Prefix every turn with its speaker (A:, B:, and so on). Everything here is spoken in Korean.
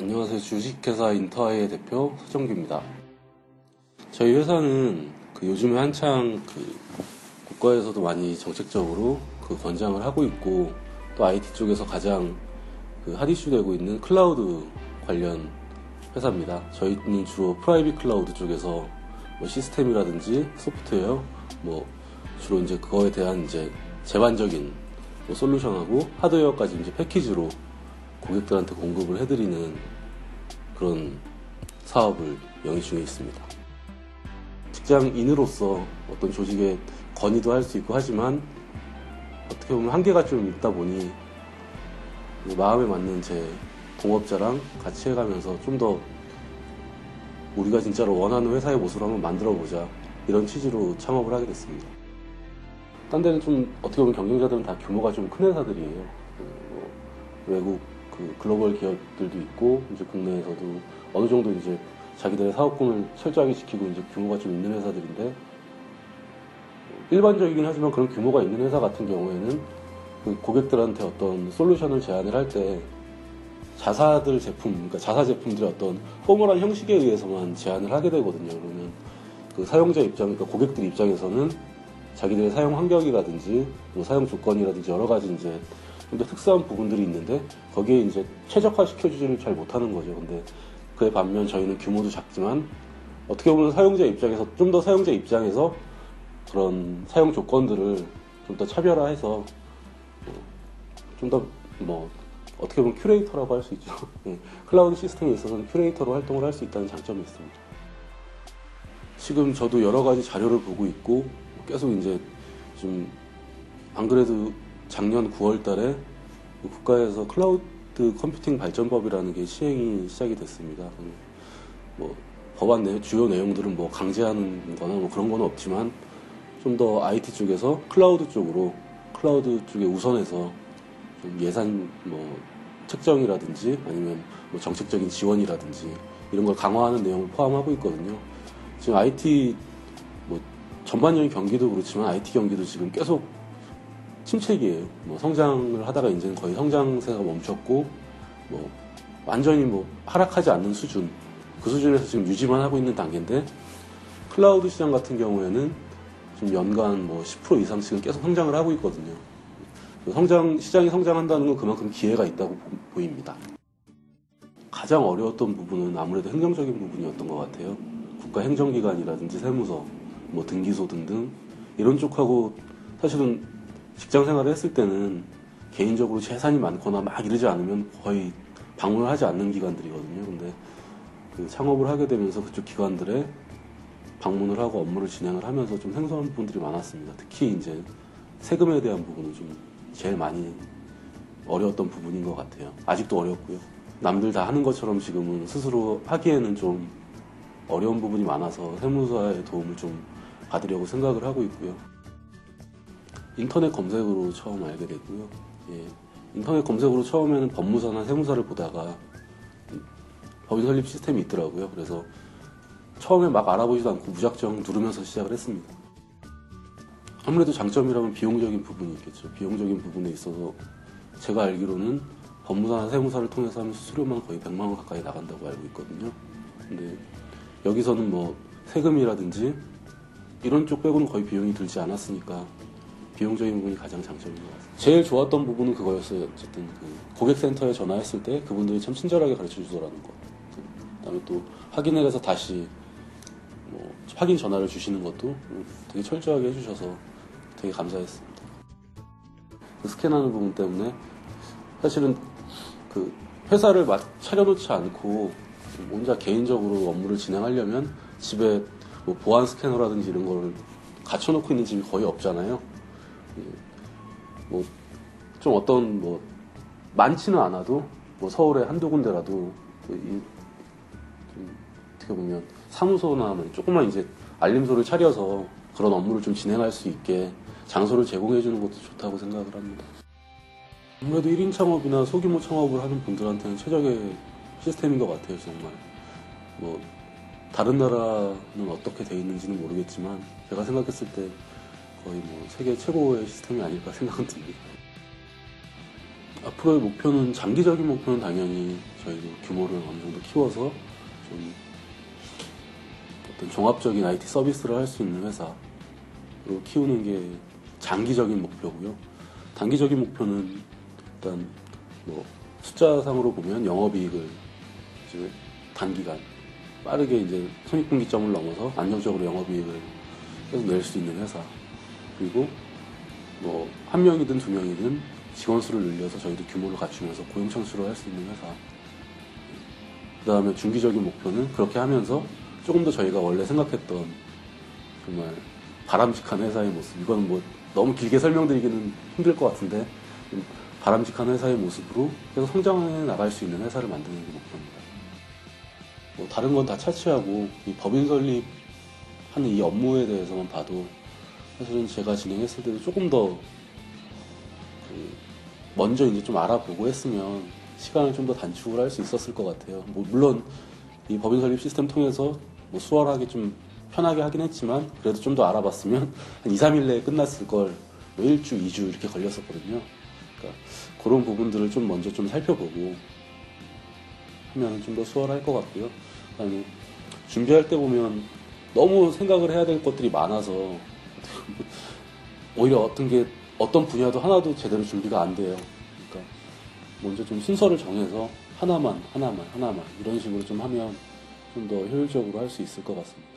A: 안녕하세요. 주식회사 인터아이의 대표 서정규입니다. 저희 회사는 요즘에 한창 국가에서도 많이 정책적으로 권장을 하고 있고, 또 IT 쪽에서 가장 핫 이슈 되고 있는 클라우드 관련 회사입니다. 저희는 주로 프라이빗 클라우드 쪽에서 시스템이라든지 소프트웨어, 주로 이제 그거에 대한 이제 제반적인 솔루션하고 하드웨어까지 이제 패키지로 고객들한테 공급을 해드리는 그런 사업을 영위 중에 있습니다. 직장인으로서 어떤 조직에 건의도 할 수 있고 하지만 어떻게 보면 한계가 좀 있다 보니 마음에 맞는 제 동업자랑 같이 해가면서 좀 더 우리가 진짜로 원하는 회사의 모습을 한번 만들어보자, 이런 취지로 창업을 하게 됐습니다. 딴 데는 좀 어떻게 보면 경쟁자들은 다 규모가 좀 큰 회사들이에요. 외국 글로벌 기업들도 있고, 이제 국내에서도 어느 정도 이제 자기들의 사업권을 철저하게 지키고 이제 규모가 좀 있는 회사들인데, 일반적이긴 하지만 그런 규모가 있는 회사 같은 경우에는 고객들한테 어떤 솔루션을 제안을 할 때 자사들 제품, 그러니까 자사 제품들의 어떤 포멀한 형식에 의해서만 제안을 하게 되거든요. 그러면 사용자 입장, 그러니까 고객들 입장에서는 자기들의 사용 환경이라든지 사용 조건이라든지 여러 가지 이제 좀 더 특수한 부분들이 있는데 거기에 이제 최적화 시켜주지를 잘 못하는 거죠. 근데 그에 반면 저희는 규모도 작지만 어떻게 보면 사용자 입장에서 좀 더 사용자 입장에서 그런 사용 조건들을 좀 더 차별화해서 좀 더 어떻게 보면 큐레이터라고 할 수 있죠. 클라우드 시스템에 있어서는 큐레이터로 활동을 할 수 있다는 장점이 있습니다. 지금 저도 여러 가지 자료를 보고 있고 계속 이제 좀 안 그래도 작년 9월 달에 국가에서 클라우드 컴퓨팅 발전법이라는 게 시행이 시작이 됐습니다. 법안 주요 내용들은 강제하는 거나 그런 건 없지만 좀 더 IT 쪽에서 클라우드 쪽에 우선해서 좀 예산 책정이라든지 아니면 정책적인 지원이라든지 이런 걸 강화하는 내용을 포함하고 있거든요. 지금 IT 전반적인 경기도 그렇지만 IT 경기도 지금 계속 침체기예요. 성장을 하다가 이제는 거의 성장세가 멈췄고 완전히 하락하지 않는 수준, 그 수준에서 지금 유지만 하고 있는 단계인데, 클라우드 시장 같은 경우에는 지금 연간 10% 이상씩은 계속 성장을 하고 있거든요. 시장이 성장한다는 건 그만큼 기회가 있다고 보입니다. 가장 어려웠던 부분은 아무래도 행정적인 부분이었던 것 같아요. 국가 행정기관이라든지 세무서, 등기소 등등 이런 쪽하고 사실은 직장 생활을 했을 때는 개인적으로 재산이 많거나 막 이러지 않으면 거의 방문을 하지 않는 기관들이거든요. 근데 창업을 하게 되면서 그쪽 기관들에 방문을 하고 업무를 진행을 하면서 좀 생소한 부분들이 많았습니다. 특히 이제 세금에 대한 부분은 좀 제일 많이 어려웠던 부분인 것 같아요. 아직도 어렵고요. 남들 다 하는 것처럼 지금은 스스로 하기에는 좀 어려운 부분이 많아서 세무사의 도움을 좀 받으려고 생각을 하고 있고요. 인터넷 검색으로 처음 알게 됐고요. 인터넷 검색으로 처음에는 법무사나 세무사를 보다가 법인 설립 시스템이 있더라고요. 그래서 처음에 막 알아보지도 않고 무작정 누르면서 시작을 했습니다. 아무래도 장점이라면 비용적인 부분이 있겠죠. 비용적인 부분에 있어서 제가 알기로는 법무사나 세무사를 통해서 하면 수수료만 거의 100만 원 가까이 나간다고 알고 있거든요. 근데 여기서는 세금이라든지 이런 쪽 빼고는 거의 비용이 들지 않았으니까 비용적인 부분이 가장 장점인 것 같습니다. 제일 좋았던 부분은 그거였어요. 어쨌든 고객센터에 전화했을 때 그분들이 참 친절하게 가르쳐 주더라는 거. 그다음에 또 확인을 해서 다시 확인 전화를 주시는 것도 되게 철저하게 해주셔서 되게 감사했습니다. 스캔하는 부분 때문에 사실은 회사를 차려놓지 않고 혼자 개인적으로 업무를 진행하려면 집에 보안 스캐너라든지 이런 걸 갖춰놓고 있는 집이 거의 없잖아요. 좀 많지는 않아도 서울에 한두 군데라도 어떻게 보면 사무소나 조그만 이제 알림소를 차려서 그런 업무를 좀 진행할 수 있게 장소를 제공해 주는 것도 좋다고 생각을 합니다. 아무래도 1인 창업이나 소규모 창업을 하는 분들한테는 최적의 시스템인 것 같아요, 정말. 다른 나라는 어떻게 돼 있는지는 모르겠지만 제가 생각했을 때 거의 세계 최고의 시스템이 아닐까 생각은 듭니다. 앞으로의 목표는, 장기적인 목표는 당연히 저희도 규모를 어느 정도 키워서 좀 어떤 종합적인 IT 서비스를 할 수 있는 회사로 키우는 게 장기적인 목표고요. 단기적인 목표는 일단 뭐 숫자상으로 보면 영업이익을 이제 단기간 빠르게 이제 손익분기점을 넘어서 안정적으로 영업이익을 계속 낼 수 있는 회사, 그리고 뭐 한 명이든 두 명이든 직원 수를 늘려서 저희도 규모를 갖추면서 고용 창출을 할 수 있는 회사. 그 다음에 중기적인 목표는 그렇게 하면서 조금 더 저희가 원래 생각했던 정말 바람직한 회사의 모습, 이거는 뭐 너무 길게 설명드리기는 힘들 것 같은데 바람직한 회사의 모습으로 계속 성장해 나갈 수 있는 회사를 만드는 게 목표입니다. 뭐 다른 건 다 차치하고 이 법인 설립하는 이 업무에 대해서만 봐도 사실은 제가 진행했을 때도 조금 더 먼저 이제 좀 알아보고 했으면 시간을 좀 더 단축을 할 수 있었을 것 같아요. 뭐 물론 이 법인 설립 시스템 통해서 뭐 수월하게 좀 편하게 하긴 했지만 그래도 좀 더 알아봤으면 한 2, 3일 내에 끝났을 걸 뭐 1주, 2주 이렇게 걸렸었거든요. 그러니까 그런 부분들을 좀 먼저 좀 살펴보고 하면 좀 더 수월할 것 같고요. 그다음에 준비할 때 보면 너무 생각을 해야 될 것들이 많아서 오히려 어떤 분야도 하나도 제대로 준비가 안 돼요. 그러니까 먼저 좀 순서를 정해서 하나만 이런 식으로 좀 하면 좀 더 효율적으로 할 수 있을 것 같습니다.